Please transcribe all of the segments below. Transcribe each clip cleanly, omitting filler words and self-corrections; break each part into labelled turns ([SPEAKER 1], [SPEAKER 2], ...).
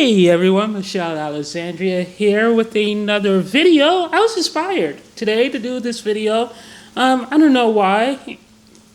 [SPEAKER 1] Hey everyone, Michelle Alexandria here with another video. I was inspired today to do this video. I don't know why.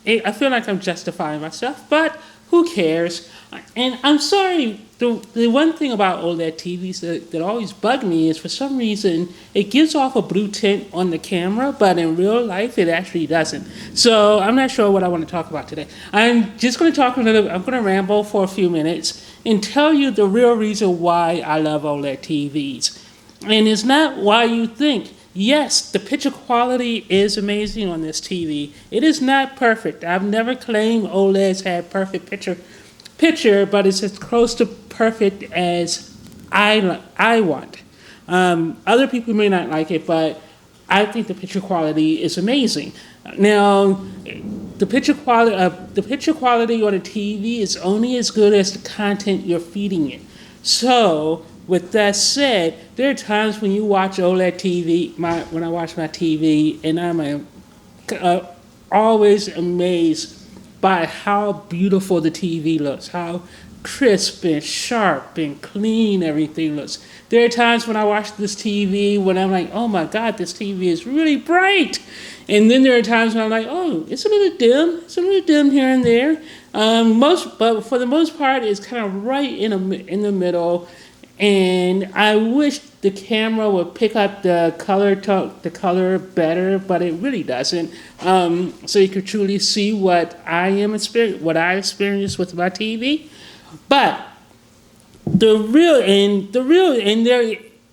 [SPEAKER 1] I feel like I'm justifying myself, but who cares? And I'm sorry, the one thing about OLED TVs that always bug me is for some reason it gives off a blue tint on the camera, but in real life it actually doesn't. So I'm not sure what I want to talk about today. I'm just going to I'm going to ramble for a few minutes and tell you the real reason why I love OLED TVs. And it's not why you think. Yes, the picture quality is amazing on this TV. It is not perfect. I've never claimed OLEDs had perfect picture, but it's as close to perfect as I want. Other people may not like it, but I think the picture quality is amazing. Now, the picture quality on a TV is only as good as the content you're feeding it. So, with that said, there are times when you watch OLED TV, when I watch my TV, and I'm always amazed by how beautiful the TV looks, how crisp and sharp and clean everything looks. There are times when I watch this TV when I'm like, oh my God, this TV is really bright. And then there are times when I'm like, oh, it's a little dim here and there. But for the most part, it's kind of right in the middle. And I wish the camera would pick up the color better, but it really doesn't. So you could truly see what I experience with my TV. But there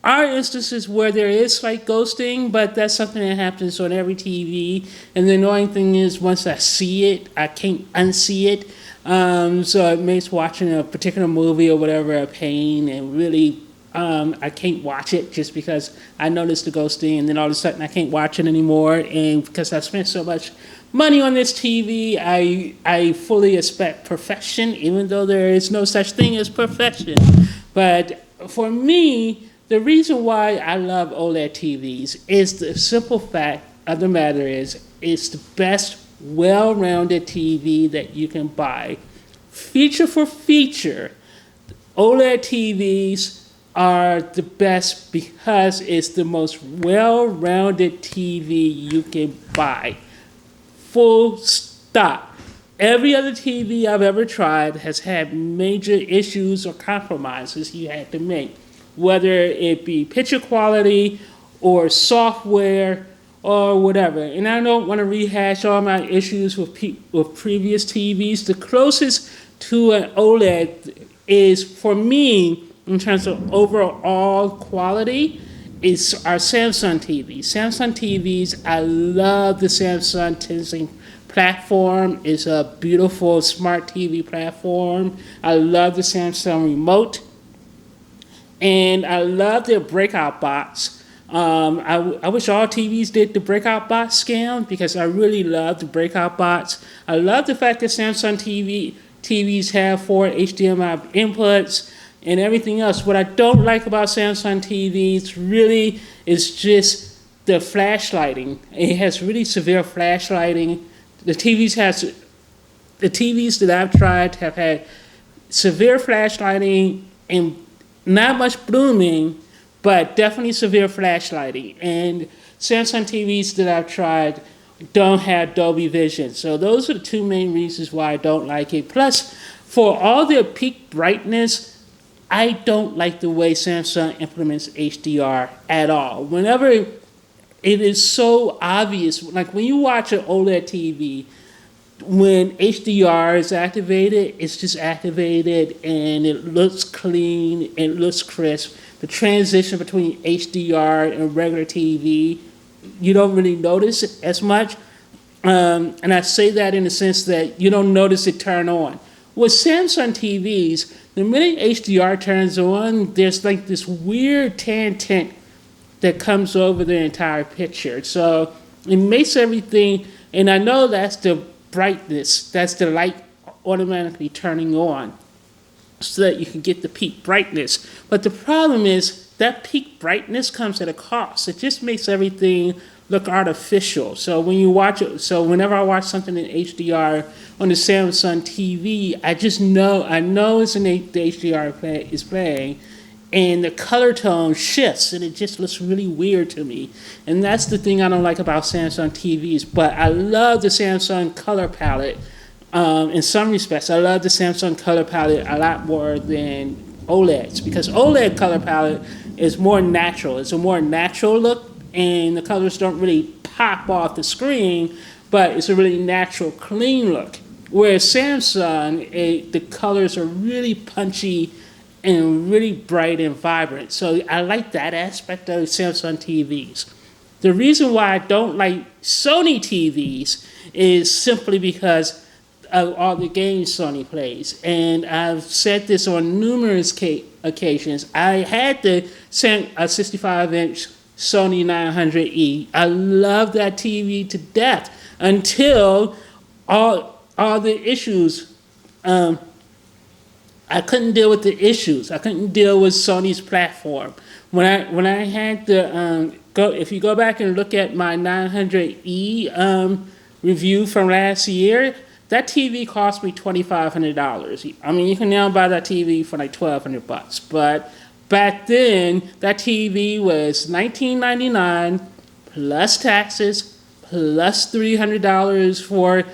[SPEAKER 1] are instances where there is slight ghosting, but that's something that happens on every TV. And the annoying thing is, once I see it, I can't unsee it. So it makes watching a particular movie or whatever a pain, and really I can't watch it just because I noticed the ghosting, and then all of a sudden I can't watch it anymore. And because I spent so much money on this TV, I fully expect perfection, even though there is no such thing as perfection. But for me, the reason why I love OLED TVs is the simple fact of the matter is it's the best well-rounded TV that you can buy. Feature for feature, OLED TVs are the best because it's the most well-rounded TV you can buy. Full stop. Every other TV I've ever tried has had major issues or compromises you had to make, whether it be picture quality or software or whatever. And I don't want to rehash all my issues with previous TVs. The closest to an OLED is, for me, in terms of overall quality, is our Samsung TVs. Samsung TVs, I love the Samsung Tensing platform. It's a beautiful smart TV platform. I love the Samsung remote. And I love their breakout box. I wish all TVs did the breakout box scam because I really love the breakout box. I love the fact that Samsung TVs have 4 HDMI inputs and everything else. What I don't like about Samsung TVs really is just the flashlighting. It has really severe flashlighting. The TVs that I've tried have had severe flashlighting and not much blooming, but definitely severe flashlighting. And Samsung TVs that I've tried don't have Dolby Vision. So those are the two main reasons why I don't like it. Plus, for all their peak brightness, I don't like the way Samsung implements HDR at all. Whenever it is so obvious, like when you watch an OLED TV, when HDR is activated, it's just activated and it looks clean, it looks crisp. The transition between HDR and regular TV, you don't really notice it as much. And I say that in the sense that you don't notice it turn on. With Samsung TVs, the minute HDR turns on, there's like this weird tan tint that comes over the entire picture. So it makes everything, and I know that's the brightness, that's the light automatically turning on so that you can get the peak brightness. But the problem is that peak brightness comes at a cost. It just makes everything look artificial. So when you watch it, so whenever I watch something in HDR on the Samsung TV, I know it's in the HDR is playing, and the color tone shifts, and it just looks really weird to me. And that's the thing I don't like about Samsung TVs. But I love the Samsung color palette. In some respects, I love the Samsung color palette a lot more than OLEDs, because OLED color palette is more natural. It's a more natural look, and the colors don't really pop off the screen, but it's a really natural, clean look. Whereas Samsung, the colors are really punchy and really bright and vibrant. So I like that aspect of Samsung TVs. The reason why I don't like Sony TVs is simply because of all the games Sony plays. And I've said this on numerous occasions. I had the 65-inch Sony 900E. I love that TV to death until all the issues. I couldn't deal with the issues. I couldn't deal with Sony's platform. When I had the if you go back and look at my 900E review from last year, that TV cost me $2,500. I mean, you can now buy that TV for like $1,200, but back then that TV was $1,999 plus taxes plus $300 for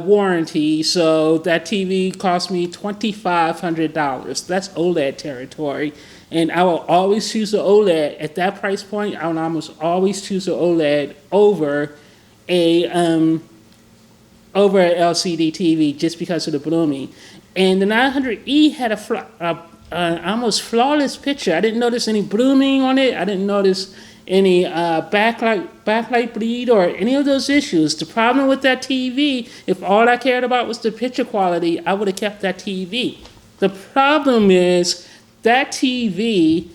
[SPEAKER 1] warranty, so that TV cost me $2,500. That's OLED territory, and I will always choose the OLED at that price point. I will almost always choose the OLED over a LCD TV just because of the blooming. And the 900E had a almost flawless picture. I didn't notice any blooming on it. I didn't notice any backlight bleed or any of those issues. The problem with that TV, if all I cared about was the picture quality, I would have kept that TV. The problem is that TV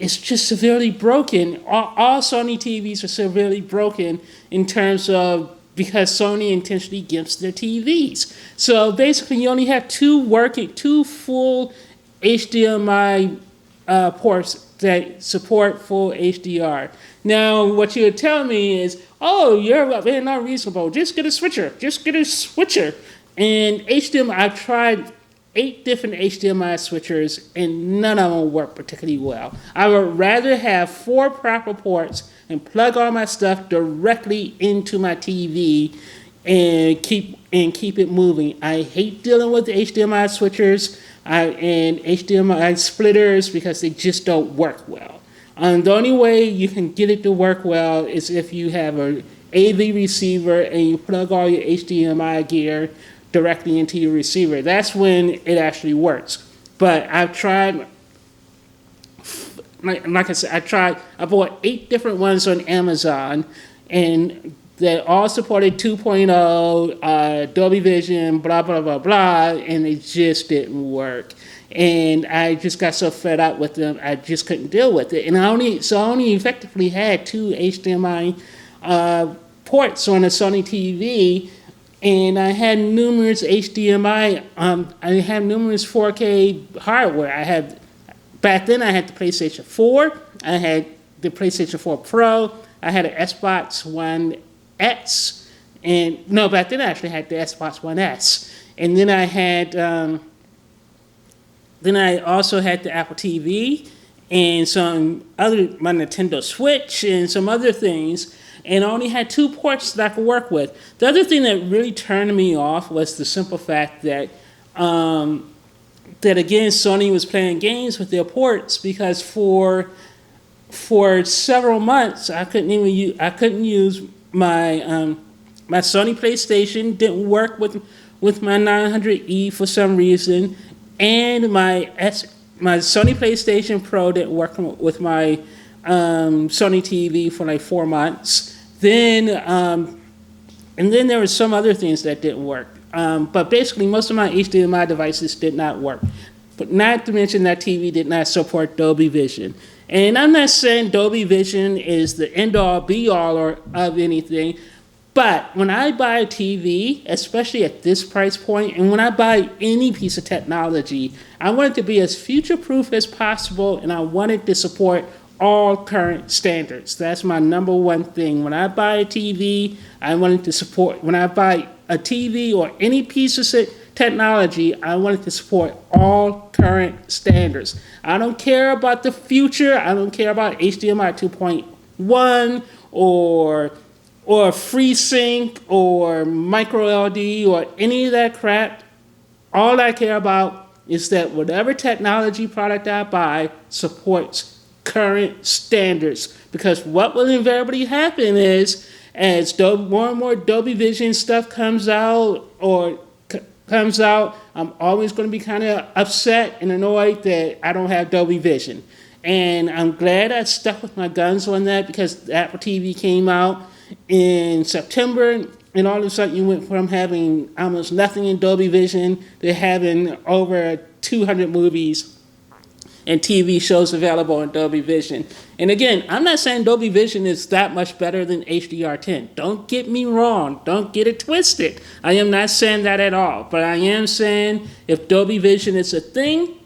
[SPEAKER 1] is just severely broken. All Sony TVs are severely broken in terms of because Sony intentionally gimps their TVs. So basically, you only have two full HDMI ports that support full HDR. Now, what you would tell me is, oh, you're being unreasonable. Just get a switcher. And HDMI, I've tried 8 different HDMI switchers, and none of them work particularly well. I would rather have 4 proper ports and plug all my stuff directly into my TV and keep it moving. I hate dealing with the HDMI switchers and HDMI splitters because they just don't work well. The only way you can get it to work well is if you have an AV receiver and you plug all your HDMI gear directly into your receiver. That's when it actually works. But I've tried, like I said, I bought 8 different ones on Amazon, and they all supported 2.0, Dolby Vision, blah, blah, blah, blah, and it just didn't work. And I just got so fed up with them, I just couldn't deal with it. And I only effectively had 2 HDMI ports on a Sony TV, and I had numerous HDMI, I had numerous 4K hardware. Back then I had the PlayStation 4, I had the PlayStation 4 Pro, I had an Xbox One X, back then I actually had the Xbox One S. And then I also had the Apple TV and my Nintendo Switch and some other things, and I only had 2 ports that I could work with. The other thing that really turned me off was the simple fact that again, Sony was playing games with their ports, because for several months I couldn't use my my Sony PlayStation. Didn't work with my 900E for some reason, and my Sony PlayStation Pro didn't work with my Sony TV for like 4 months. Then and then there were some other things that didn't work. But basically, most of my HDMI devices did not work. But not to mention that TV did not support Dolby Vision. And I'm not saying Dolby Vision is the end-all, be-all of anything. But when I buy a TV, especially at this price point, and when I buy any piece of technology, I want it to be as future-proof as possible, and I want it to support all current standards. That's my number one thing. When I buy a TV, I want it to support, when I buy a TV or any piece of technology, I want it to support all current standards. I don't care about the future. I don't care about HDMI 2.1 or FreeSync or micro LED or any of that crap. All I care about is that whatever technology product I buy supports current standards. Because what will invariably happen is, as more and more Dolby Vision stuff comes out, I'm always going to be kind of upset and annoyed that I don't have Dolby Vision. And I'm glad I stuck with my guns on that, because the Apple TV came out in September, and all of a sudden you went from having almost nothing in Dolby Vision to having over 200 movies and TV shows available in Dolby Vision. And again, I'm not saying Dolby Vision is that much better than HDR10. Don't get me wrong. Don't get it twisted. I am not saying that at all. But I am saying if Dolby Vision is a thing,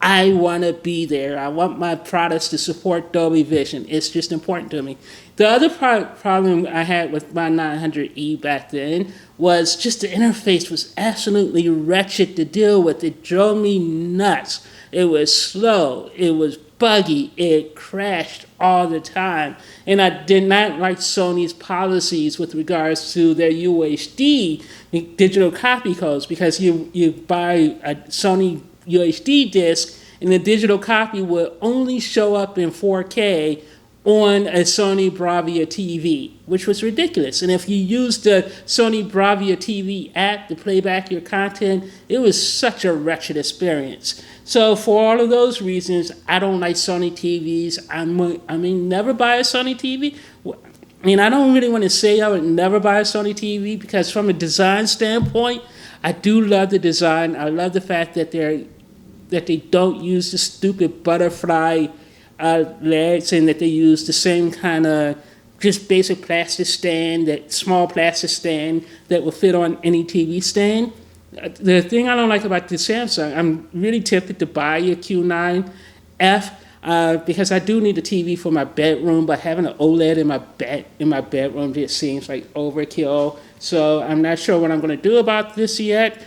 [SPEAKER 1] I want to be there. I want my products to support Dolby Vision. It's just important to me. The other problem I had with my 900E back then was just the interface was absolutely wretched to deal with. It drove me nuts. It was slow. It was buggy. It crashed all the time. And I did not like Sony's policies with regards to their UHD digital copy codes, because you buy a Sony UHD disc and the digital copy will only show up in 4K on a Sony Bravia TV, which was ridiculous. And if you used the Sony Bravia TV app to play back your content, it was such a wretched experience. So for all of those reasons, I don't like Sony TVs. I mean, never buy a Sony TV. I mean, I don't really want to say I would never buy a Sony TV, because from a design standpoint, I do love the design. I love the fact that they don't use the stupid butterfly legs, and that they use the same kind of just basic plastic stand, that small plastic stand that will fit on any TV stand. The thing I don't like about the Samsung, I'm really tempted to buy a Q9F because I do need a TV for my bedroom, but having an OLED in my bedroom just seems like overkill. So I'm not sure what I'm going to do about this yet.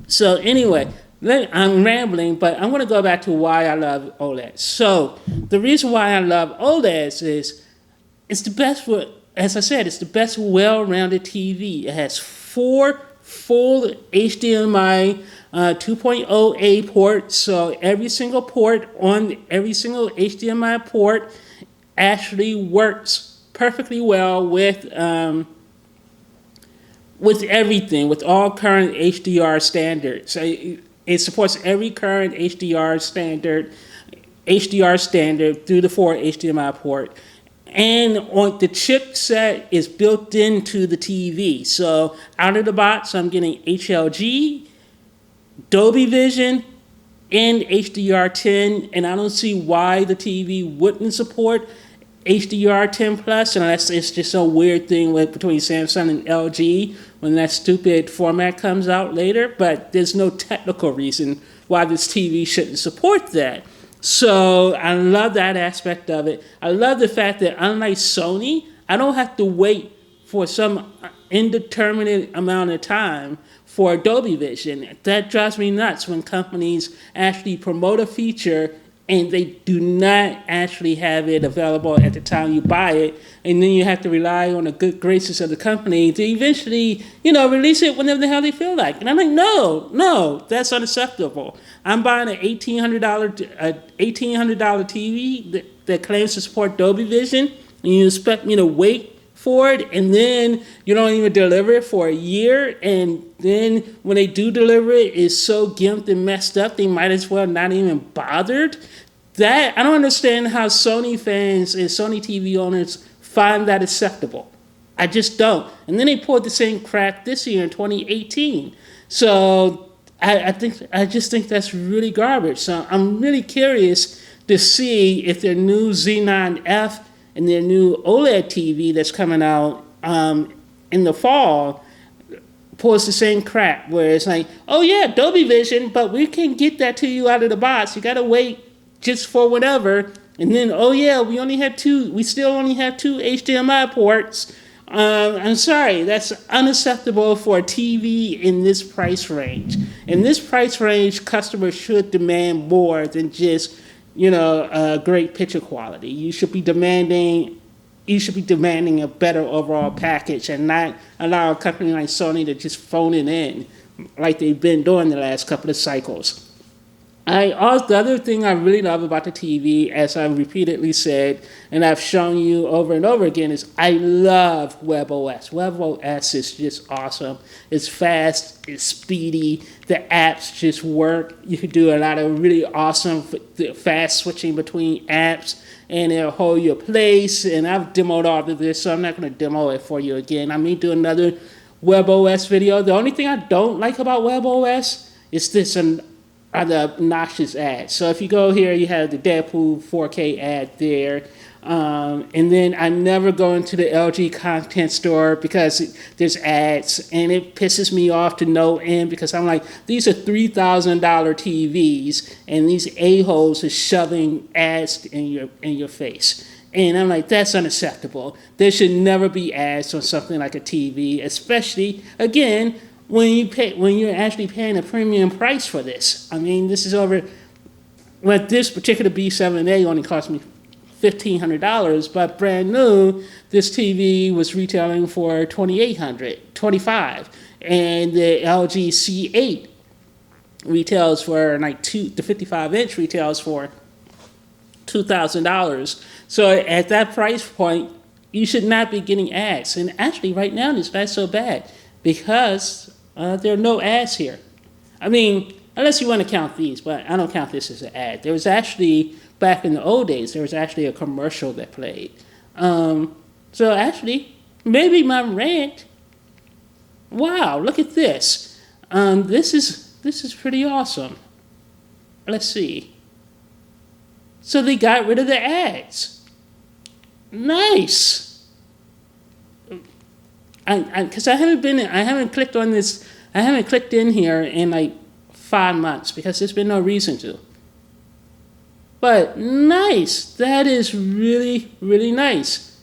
[SPEAKER 1] So anyway, I'm rambling, but I'm going to go back to why I love OLEDs. So the reason why I love OLEDs is it's the best, as I said, it's the best well-rounded TV. It has 4 full HDMI 2.0A ports, so every single port on every single HDMI port actually works perfectly well with everything, with all current HDR standards. It supports every current HDR standard through the 4 HDMI port. And on the chipset is built into the TV. So out of the box, I'm getting HLG, Dolby Vision, and HDR10. And I don't see why the TV wouldn't support HDR10 Plus, unless it's just a weird thing between Samsung and LG when that stupid format comes out later. But there's no technical reason why this TV shouldn't support that. So I love that aspect of it. I love the fact that unlike Sony, I don't have to wait for some indeterminate amount of time for Dolby Vision. That drives me nuts when companies actually promote a feature and they do not actually have it available at the time you buy it, and then you have to rely on the good graces of the company to eventually, release it whenever the hell they feel like. And I'm like, no, that's unacceptable. I'm buying an $1,800 TV that claims to support Dolby Vision, and you expect me to wait for it, and then you don't even deliver it for a year, and then when they do deliver it, it's so gimped and messed up, they might as well not even bothered. That I don't understand how Sony fans and Sony TV owners find that acceptable. I just don't. And then they pulled the same crap this year in 2018. So I just think that's really garbage. So I'm really curious to see if their new Z9F and their new OLED TV that's coming out in the fall pulls the same crap, where it's like, oh yeah, Dolby Vision, but we can get that to you out of the box. You gotta wait just for whatever. And then, oh yeah, we still only have two HDMI ports I'm sorry, that's unacceptable for a TV in this price range. In this price range, customers should demand more than just, great picture quality. You should be demanding a better overall package and not allow a company like Sony to just phone it in like they've been doing the last couple of cycles. The other thing I really love about the TV, as I've repeatedly said, and I've shown you over and over again, is I love WebOS. WebOS is just awesome. It's fast, it's speedy, the apps just work. You can do a lot of really awesome fast switching between apps, and it'll hold your place. And I've demoed all of this, so I'm not going to demo it for you again. I may do another WebOS video. The only thing I don't like about WebOS is this are the obnoxious ads. So if you go here, you have the Deadpool 4K ad there. And then I never go into the LG content store because there's ads, and it pisses me off to no end because I'm like, these are $3,000 TVs, and these a-holes are shoving ads in your face. And I'm like, that's unacceptable. There should never be ads on something like a TV, especially, again, when you're actually paying a premium price for this. I mean, this particular B7a only cost me $1,500, but brand new, this TV was retailing for $2,825, and the LG C8 retails for the 55-inch retails for $2,000. So at that price point, you should not be getting ads. And actually, right now, it's not so bad because there are no ads here. I mean, unless you want to count these, but I don't count this as an ad. There was actually, back in the old days, there was actually a commercial that played. So actually, maybe my rant, wow, look at this. This is pretty awesome. Let's see. So they got rid of the ads. Nice. Because I haven't clicked on this, I haven't clicked in here in like 5 months because there's been no reason to. But nice, that is really, really nice.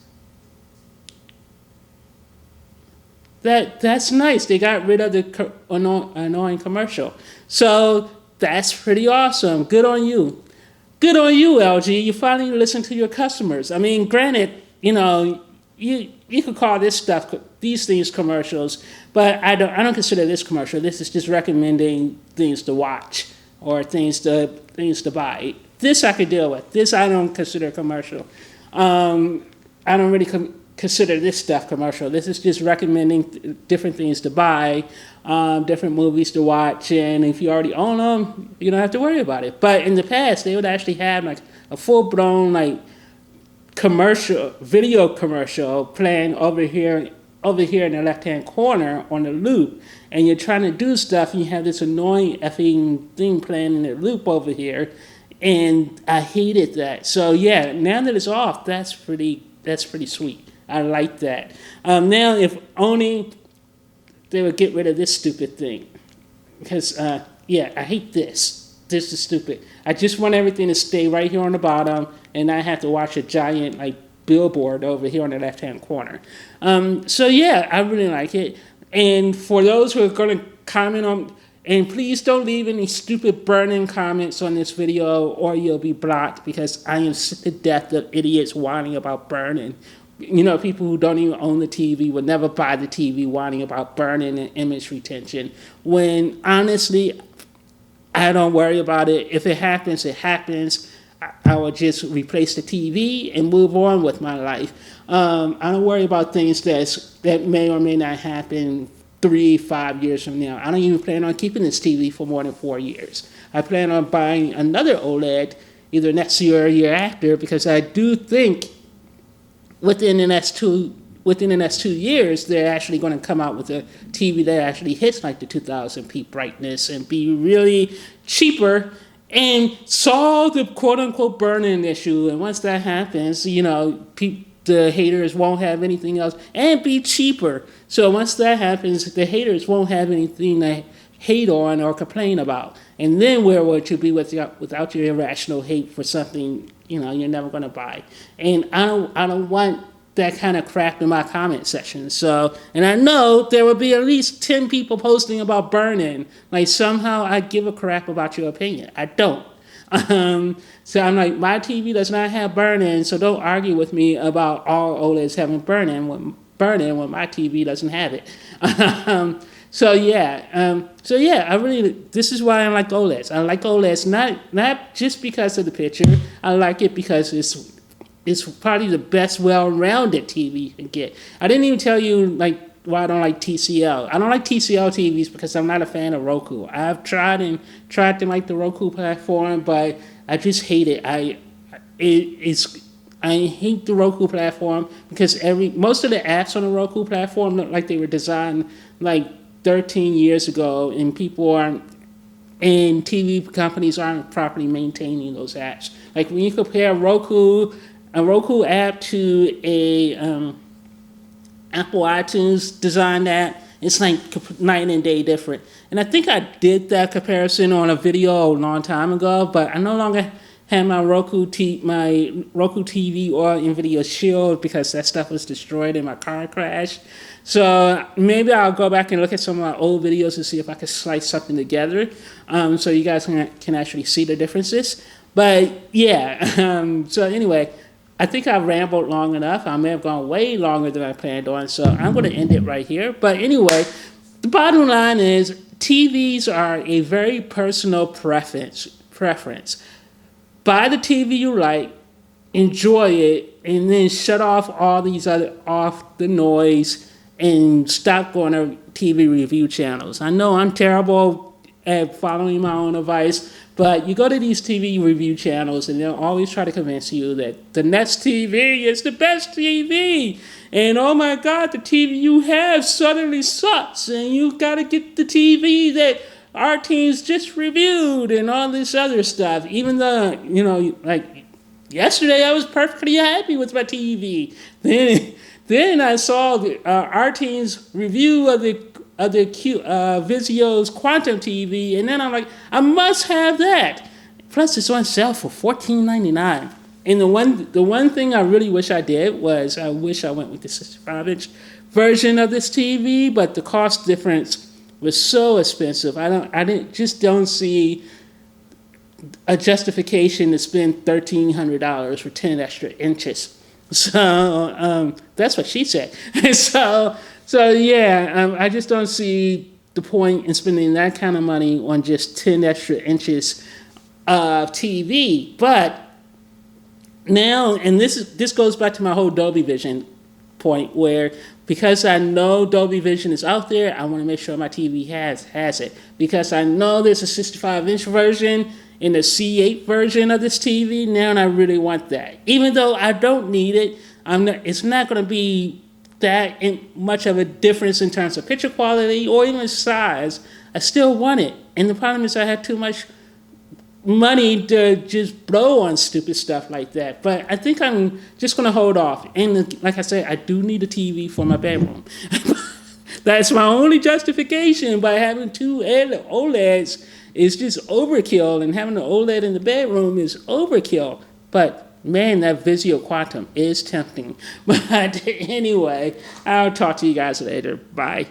[SPEAKER 1] That's nice. They got rid of the annoying commercial. So that's pretty awesome. Good on you. Good on you, LG. You finally listen to your customers. I mean, granted, you could call these things commercials, but I don't consider this commercial. This is just recommending things to watch or things to buy. This I could deal with. This I don't consider commercial. I don't really consider this stuff commercial. This is just recommending different things to buy, different movies to watch, and if you already own them, you don't have to worry about it. But in the past, they would actually have like a full-blown video commercial playing over here in the left-hand corner on the loop, and you're trying to do stuff, and you have this annoying effing thing playing in the loop over here, and I hated that. So yeah, now that it's off, that's pretty sweet. I like that. Now, if only they would get rid of this stupid thing, because I hate this. This is stupid. I just want everything to stay right here on the bottom, and I have to watch a giant billboard over here on the left-hand corner. So yeah, I really like it. And for those who are going to comment on, and please don't leave any stupid burning comments on this video or you'll be blocked, because I am sick to death of idiots whining about burning. People who don't even own the TV would never buy the TV whining about burning and image retention, when honestly, I don't worry about it. If it happens, it happens. I will just replace the TV and move on with my life. I don't worry about things that may or may not happen 3-5 years from now. I don't even plan on keeping this TV for more than 4 years. I plan on buying another OLED either next year or year after, because I do think within the next 2 years, they're actually going to come out with a TV that actually hits like the 2000p brightness and be really cheaper and solve the quote-unquote burn-in issue. And once that happens, the haters won't have anything else and be cheaper. So once that happens, the haters won't have anything to hate on or complain about. And then where would you be without your irrational hate for something you're never going to buy? And I don't want that kind of crap in my comment section. So, and I know there will be at least 10 people posting about burn-in. Like, somehow I give a crap about your opinion. I don't. So I'm like, my TV does not have burn-in, so don't argue with me about all OLEDs having burn-in when my TV doesn't have it. So yeah, I really, this is why I like OLEDs. I like OLEDs not just because of the picture. I like it because it's probably the best well-rounded TV you can get. I didn't even tell you like why I don't like TCL. I don't like TCL TVs because I'm not a fan of Roku. I've tried to like the Roku platform, but I just hate it. I hate the Roku platform because most of the apps on the Roku platform look like they were designed like 13 years ago, and TV companies aren't properly maintaining those apps. Like when you compare a Roku app to a Apple iTunes designed app, it's like night and day different. And I think I did that comparison on a video a long time ago, but I no longer have my Roku TV or NVIDIA Shield because that stuff was destroyed in my car crash. So maybe I'll go back and look at some of my old videos to see if I can slice something together, so you guys can actually see the differences. But yeah, so anyway, I think I rambled long enough. I may have gone way longer than I planned on, so I'm going to end it right here. But anyway, the bottom line is TVs are a very personal preference. Buy the TV you like, enjoy it, and then shut off the noise and stop going to TV review channels. I know I'm terrible at following my own advice, but you go to these TV review channels and they'll always try to convince you that the next TV is the best TV. And oh my God, the TV you have suddenly sucks and you got to get the TV that our teams just reviewed and all this other stuff. Even though, like yesterday I was perfectly happy with my TV. Then I saw our team's review of the Vizio's Quantum TV, and then I'm like, I must have that. Plus, it's on sale for $14.99. And the one thing I really wish I did was I wish I went with the 65-inch version of this TV, but the cost difference was so expensive. I don't see a justification to spend $1,300 for 10 extra inches. So that's what she said. So yeah, I just don't see the point in spending that kind of money on just 10 extra inches of TV. But now, and this goes back to my whole Dolby Vision point, where because I know Dolby Vision is out there, I want to make sure my TV has it. Because I know there's a 65-inch version in the C8 version of this TV, now I really want that. Even though I don't need it, it's not going to be that much of a difference in terms of picture quality or even size. I still want it. And the problem is I have too much money to just blow on stupid stuff like that. But I think I'm just going to hold off. And like I said, I do need a TV for my bedroom. That's my only justification. By having two OLEDs is just overkill, and having an OLED in the bedroom is overkill. But man, that Vizio Quantum is tempting. But anyway, I'll talk to you guys later. Bye.